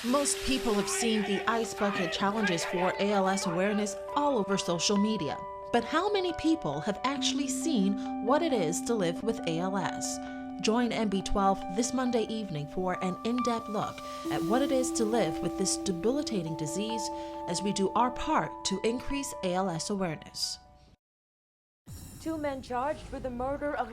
Most people have seen the Ice Bucket challenges for ALS awareness all over social media. But how many people have actually seen what it is to live with ALS? Join MB12 this Monday evening for an in-depth look at what it is to live with this debilitating disease as we do our part to increase ALS awareness. Two men charged with the murder of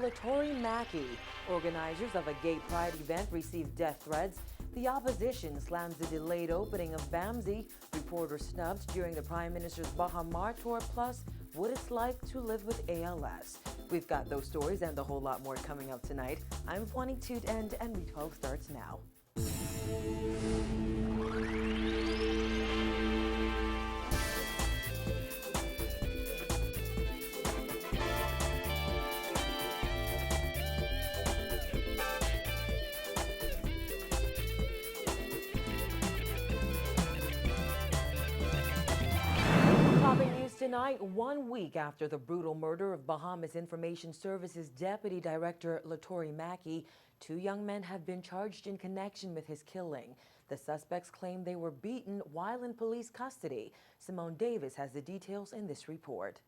Mackey. Organizers of a gay pride event received death threats. The opposition slams the delayed opening of BAMZ. Reporter snubbed during the Prime Minister's BAMZ Tour, plus what it's like to live with ALS. We've got those stories and a whole lot more coming up tonight. I'm Juani Toot and NB12 starts now. Topping news tonight, 1 week after the brutal murder of Bahamas Information Services Deputy Director Mackey, two young men have been charged in connection with his killing. The suspects claim they were beaten while in police custody. Simone Davis has the details in this report.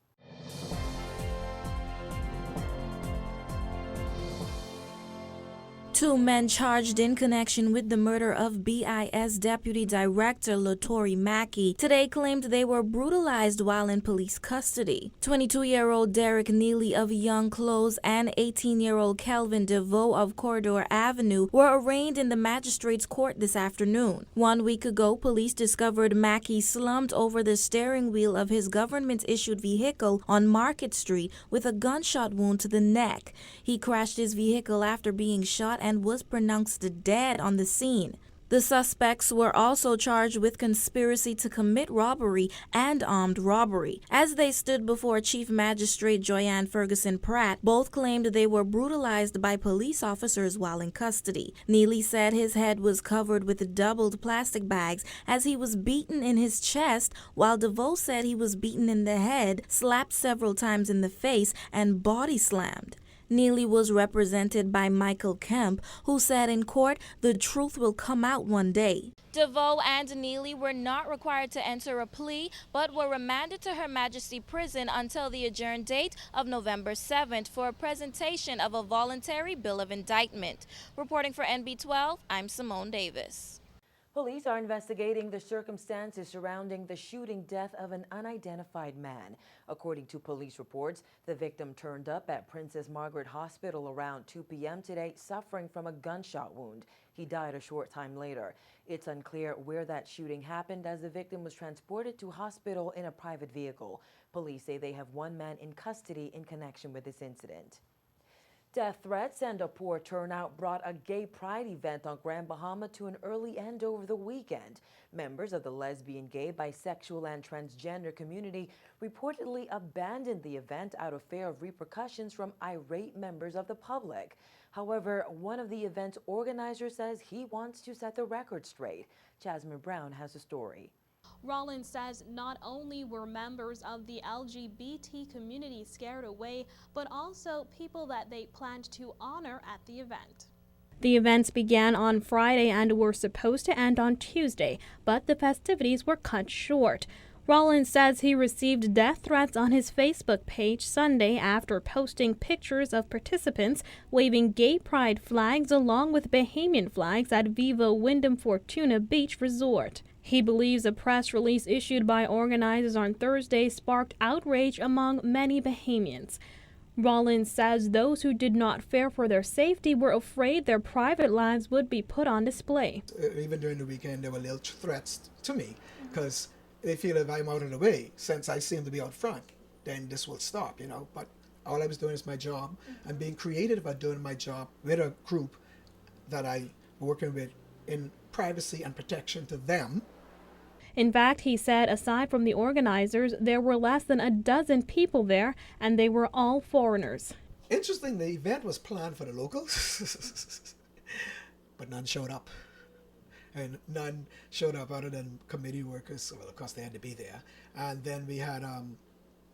Two men charged in connection with the murder of BIS Deputy Director Mackey today claimed they were brutalized while in police custody. 22-year-old Derek Neely of Young Close and 18-year-old Kelvin DeVoe of Corridor Avenue were arraigned in the magistrate's court this afternoon. 1 week ago, police discovered Mackey slumped over the steering wheel of his government-issued vehicle on Market Street with a gunshot wound to the neck. He crashed his vehicle after being shot and was pronounced dead on the scene. The suspects were also charged with conspiracy to commit robbery and armed robbery. As they stood before Chief Magistrate Joyanne Ferguson Pratt, both claimed they were brutalized by police officers while in custody. Neely said his head was covered with doubled plastic bags as he was beaten in his chest, while DeVoe said he was beaten in the head, slapped several times in the face, and body slammed. Neely was represented by Michael Kemp, who said in court the truth will come out one day. DeVoe and Neely were not required to enter a plea, but were remanded to Her Majesty Prison until the adjourned date of November 7th for a presentation of a voluntary bill of indictment. Reporting for NB12, I'm Simone Davis. Police are investigating the circumstances surrounding the shooting death of an unidentified man. According to police reports, the victim turned up at Princess Margaret Hospital around 2 p.m. today, suffering from a gunshot wound. He died a short time later. It's unclear where that shooting happened, as the victim was transported to hospital in a private vehicle. Police say they have one man in custody in connection with this incident. Death threats and a poor turnout brought a gay pride event on Grand Bahama to an early end over the weekend. Members of the lesbian, gay, bisexual, and transgender community reportedly abandoned the event out of fear of repercussions from irate members of the public. However, one of the event's organizers says he wants to set the record straight. Jasmine Brown has the story. Rollins says not only were members of the LGBT community scared away, but also people that they planned to honor at the event. The events began on Friday and were supposed to end on Tuesday, but the festivities were cut short. Rollins says he received death threats on his Facebook page Sunday after posting pictures of participants waving gay pride flags along with Bahamian flags at Viva Wyndham Fortuna Beach Resort. He believes a press release issued by organizers on Thursday sparked outrage among many Bahamians. Rollins says those who did not fear for their safety were afraid their private lives would be put on display. Even during the weekend, there were little threats to me because they feel if I'm out of the way, since I seem to be out front, then this will stop, But all I was doing is my job. I'm being creative about doing my job with a group that I'm working with in privacy and protection to them. In fact, he said aside from the organizers, there were less than a dozen people there, and they were all foreigners. Interesting, the event was planned for the locals, but none showed up. And none showed up other than committee workers. Well, of course, they had to be there. And then we had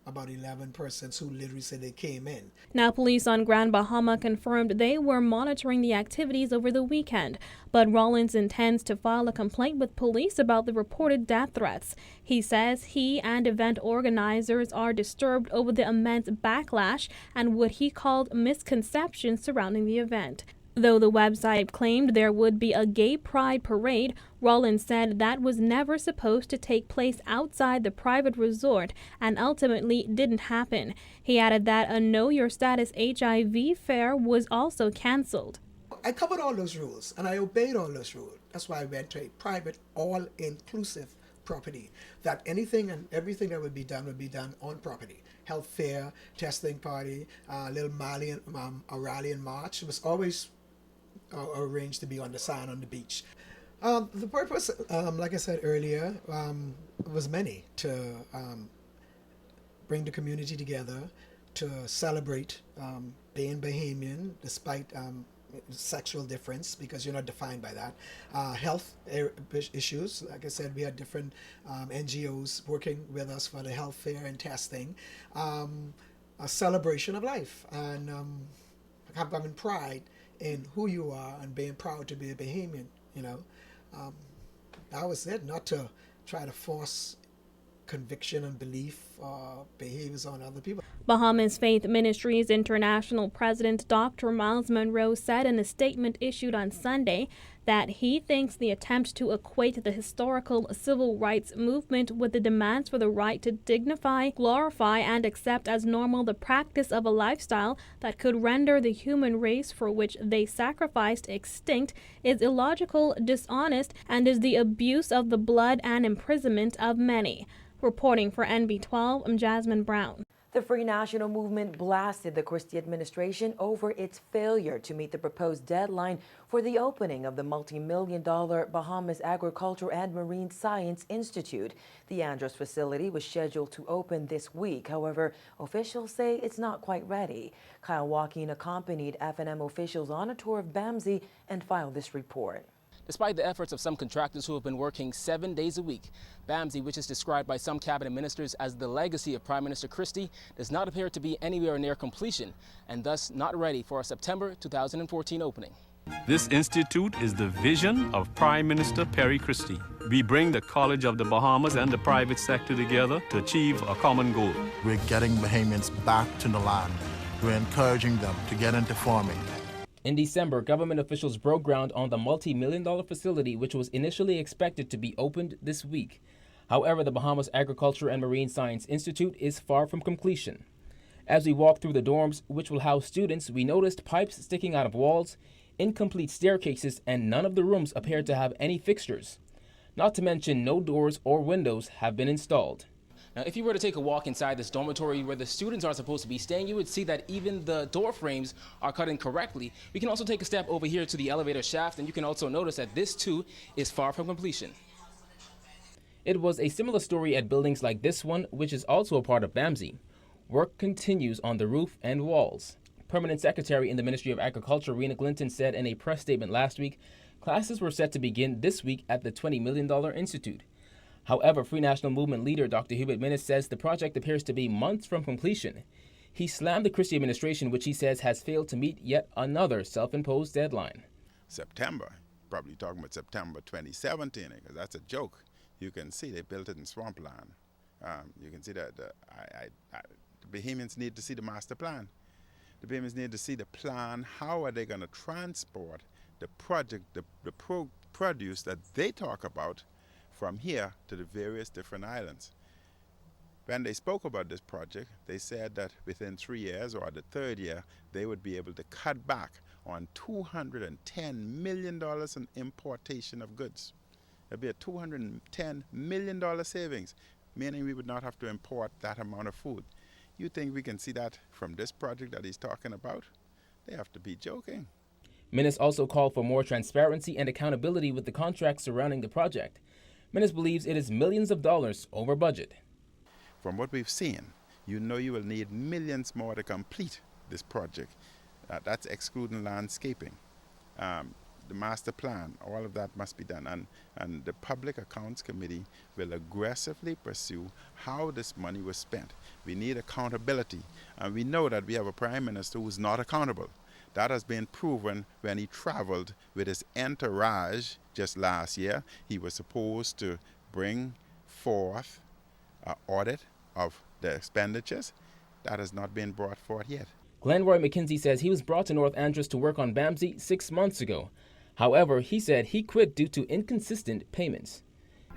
about 11 persons who literally said they came in. Now, police on Grand Bahama confirmed they were monitoring the activities over the weekend, but Rollins intends to file a complaint with police about the reported death threats. He says he and event organizers are disturbed over the immense backlash and what he called misconceptions surrounding the event. Though the website claimed there would be a gay pride parade, Rollins said that was never supposed to take place outside the private resort and ultimately didn't happen. He added that a Know Your Status HIV fair was also canceled. I covered all those rules and I obeyed all those rules. That's why I went to a private, all-inclusive property, that anything and everything that would be done on property. Health fair, testing party, a rally and march. It was always arranged to be on the sand on the beach. The purpose, like I said earlier, was many, to bring the community together, to celebrate being Bahamian despite sexual difference, because you're not defined by that. Health issues, like I said, we had different NGOs working with us for the health fair and testing. A celebration of life and having pride in who you are and being proud to be a Bahamian, you know. That was it, not to try to force conviction and belief behaviors on other people. Bahamas Faith Ministries International President Dr. Miles Monroe said in a statement issued on Sunday that he thinks the attempt to equate the historical civil rights movement with the demands for the right to dignify, glorify, and accept as normal the practice of a lifestyle that could render the human race for which they sacrificed extinct is illogical, dishonest, and is the abuse of the blood and imprisonment of many. Reporting for NB12, I'm Jasmine Brown. The Free National Movement blasted the Christie administration over its failure to meet the proposed deadline for the opening of the multi-million-dollar Bahamas Agriculture and Marine Science Institute. The Andros facility was scheduled to open this week. However, officials say it's not quite ready. Kyle Joaquin accompanied F&M officials on a tour of BAMZ and filed this report. Despite the efforts of some contractors who have been working 7 days a week, BAMZ, which is described by some cabinet ministers as the legacy of Prime Minister Christie, does not appear to be anywhere near completion and thus not ready for a September 2014 opening. This institute is the vision of Prime Minister Perry Christie. We bring the College of the Bahamas and the private sector together to achieve a common goal. We're getting Bahamians back to the land. We're encouraging them to get into farming. In December, government officials broke ground on the multi-million-dollar facility, which was initially expected to be opened this week. However, the Bahamas Agriculture and Marine Science Institute is far from completion. As we walked through the dorms, which will house students, we noticed pipes sticking out of walls, incomplete staircases, and none of the rooms appeared to have any fixtures. Not to mention, no doors or windows have been installed. Now, if you were to take a walk inside this dormitory where the students are supposed to be staying, you would see that even the door frames are cut incorrectly. We can also take a step over here to the elevator shaft, and you can also notice that this too is far from completion. It was a similar story at buildings like this one, which is also a part of BAMZ. Work continues on the roof and walls. Permanent Secretary in the Ministry of Agriculture, Rena Clinton, said in a press statement last week, classes were set to begin this week at the $20 million institute. However, Free National Movement leader Dr. Hubert Minnis says the project appears to be months from completion. He slammed the Christie administration, which he says has failed to meet yet another self-imposed deadline. September, probably talking about September 2017, because that's a joke. You can see they built it in swampland. You can see that the Bahamians need to see the master plan. The Bahamians need to see the plan. How are they going to transport the project, the produce that they talk about from here to the various different islands? When they spoke about this project, they said that within 3 years or the third year, they would be able to cut back on $210 million in importation of goods. There'd be a $210 million savings, meaning we would not have to import that amount of food. You think we can see that from this project that he's talking about? They have to be joking. Minnis also called for more transparency and accountability with the contracts surrounding the project. Minnis believes it is millions of dollars over budget. From what we've seen, you know you will need millions more to complete this project. That's excluding landscaping. the master plan, all of that must be done. And the Public Accounts Committee will aggressively pursue how this money was spent. We need accountability. And we know that we have a Prime Minister who's not accountable. That has been proven when he traveled with his entourage just last year. He was supposed to bring forth an audit of the expenditures. That has not been brought forth yet. Glenroy McKinsey says he was brought to North Andros to work on BAMZ 6 months ago. However, he said he quit due to inconsistent payments.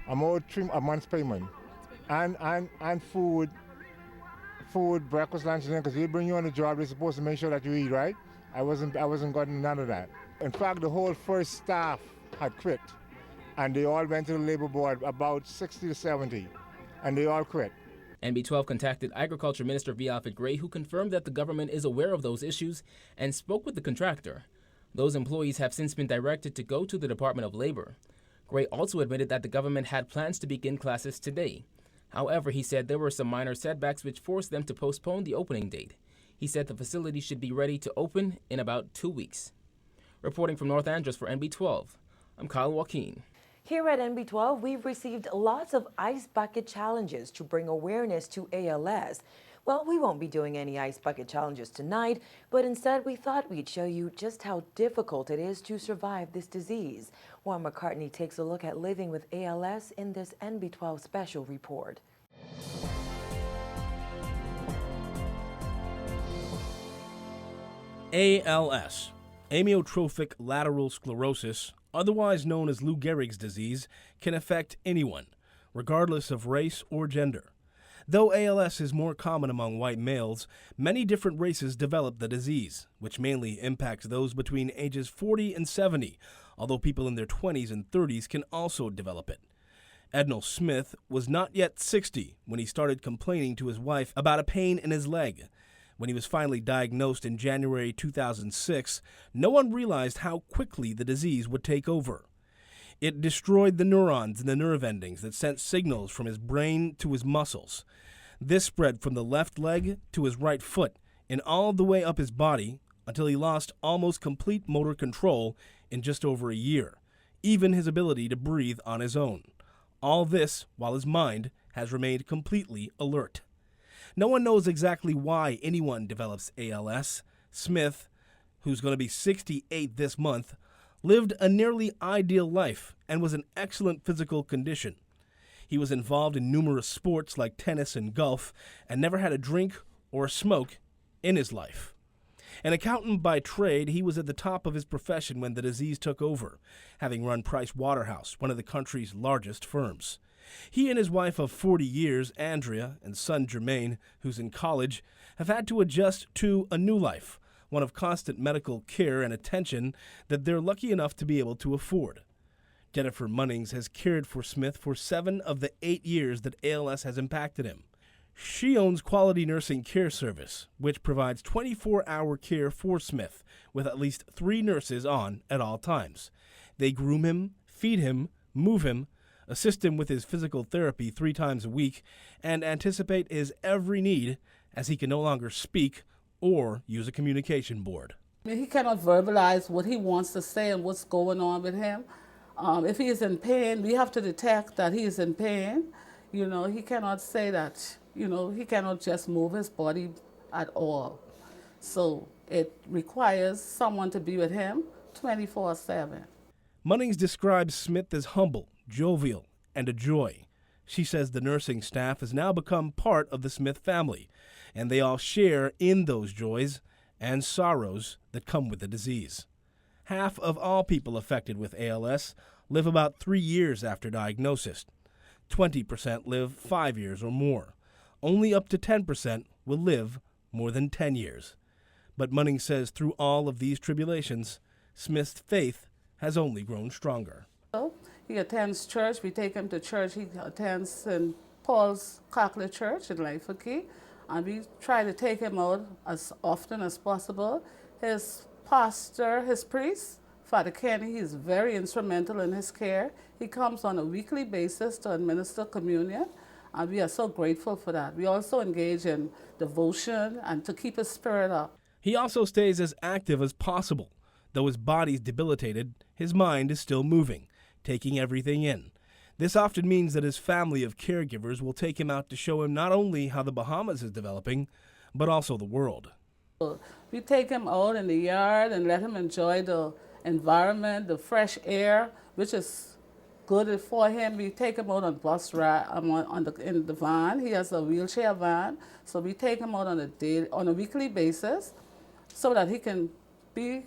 I'm owed a month's payment. And food, breakfast, lunch, and because they bring you on the job, they're supposed to make sure that you eat, right? I wasn't getting none of that. In fact, the whole first staff had quit. And they all went to the labor board, about 60 to 70, and they all quit. NB12 contacted Agriculture Minister V. Alfred Gray, who confirmed that the government is aware of those issues and spoke with the contractor. Those employees have since been directed to go to the Department of Labor. Gray also admitted that the government had plans to begin classes today. However, he said there were some minor setbacks which forced them to postpone the opening date. He said the facility should be ready to open in about 2 weeks. Reporting from North Andros for NB12, I'm Kyle Joaquin. Here at NB12, we've received lots of ice bucket challenges to bring awareness to ALS. Well, we won't be doing any ice bucket challenges tonight, but instead we thought we'd show you just how difficult it is to survive this disease. Juan McCartney takes a look at living with ALS in this NB12 special report. ALS, amyotrophic lateral sclerosis, otherwise known as Lou Gehrig's disease, can affect anyone, regardless of race or gender. Though ALS is more common among white males, many different races develop the disease, which mainly impacts those between ages 40 and 70, although people in their 20s and 30s can also develop it. Ednal Smith was not yet 60 when he started complaining to his wife about a pain in his leg. When he was finally diagnosed in January 2006, no one realized how quickly the disease would take over. It destroyed the neurons in the nerve endings that sent signals from his brain to his muscles. This spread from the left leg to his right foot and all the way up his body until he lost almost complete motor control in just over a year, even his ability to breathe on his own. All this while his mind has remained completely alert. No one knows exactly why anyone develops ALS. Smith, who's going to be 68 this month, lived a nearly ideal life and was in excellent physical condition. He was involved in numerous sports like tennis and golf and never had a drink or a smoke in his life. An accountant by trade, he was at the top of his profession when the disease took over, having run Price Waterhouse, one of the country's largest firms. He and his wife of 40 years, Andrea, and son Jermaine, who's in college, have had to adjust to a new life, one of constant medical care and attention that they're lucky enough to be able to afford. Jennifer Munnings has cared for Smith for 7 of the 8 years that ALS has impacted him. She owns Quality Nursing Care Service, which provides 24-hour care for Smith, with at least 3 nurses on at all times. They groom him, feed him, move him, assist him with his physical therapy 3 times a week, and anticipate his every need as he can no longer speak or use a communication board. He cannot verbalize what he wants to say and what's going on with him. If he is in pain, we have to detect that he is in pain. He cannot say that, he cannot just move his body at all. So it requires someone to be with him 24/7. Munnings describes Smith as humble, jovial, and a joy. She says the nursing staff has now become part of the Smith family, and they all share in those joys and sorrows that come with the disease. Half of all people affected with ALS live about 3 years after diagnosis. 20% live 5 years or more. Only up to 10% will live more than 10 years. But Munnings says through all of these tribulations, Smith's faith has only grown stronger. He attends church. We take him to church. He attends St. Paul's Catholic Church in Laifaki, and we try to take him out as often as possible. His pastor, his priest, Father Kenny, he's very instrumental in his care. He comes on a weekly basis to administer communion, and we are so grateful for that. We also engage in devotion and to keep his spirit up. He also stays as active as possible. Though his body's debilitated, his mind is still moving, taking everything in. This often means that his family of caregivers will take him out to show him not only how the Bahamas is developing, but also the world. We take him out in the yard and let him enjoy the environment, the fresh air, which is good for him. We take him out on bus ride, in the van. He has a wheelchair van, so we take him out on a weekly basis so that he can be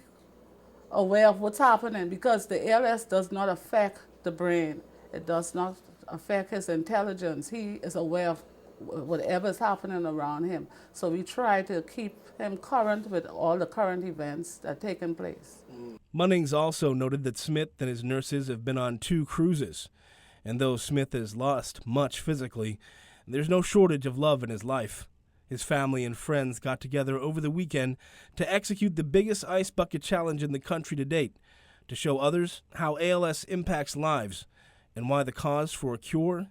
aware of what's happening, because the ALS does not affect the brain. It does not affect his intelligence. He is aware of whatever is happening around him. So we try to keep him current with all the current events that are taking place. Munnings also noted that Smith and his nurses have been on 2 cruises. And though Smith has lost much physically, there's no shortage of love in his life. His family and friends got together over the weekend to execute the biggest ice bucket challenge in the country to date, to show others how ALS impacts lives and why the cause for a cure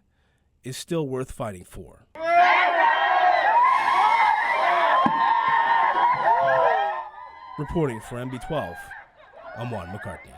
is still worth fighting for. Reporting for MB12, I'm Juan McCartney.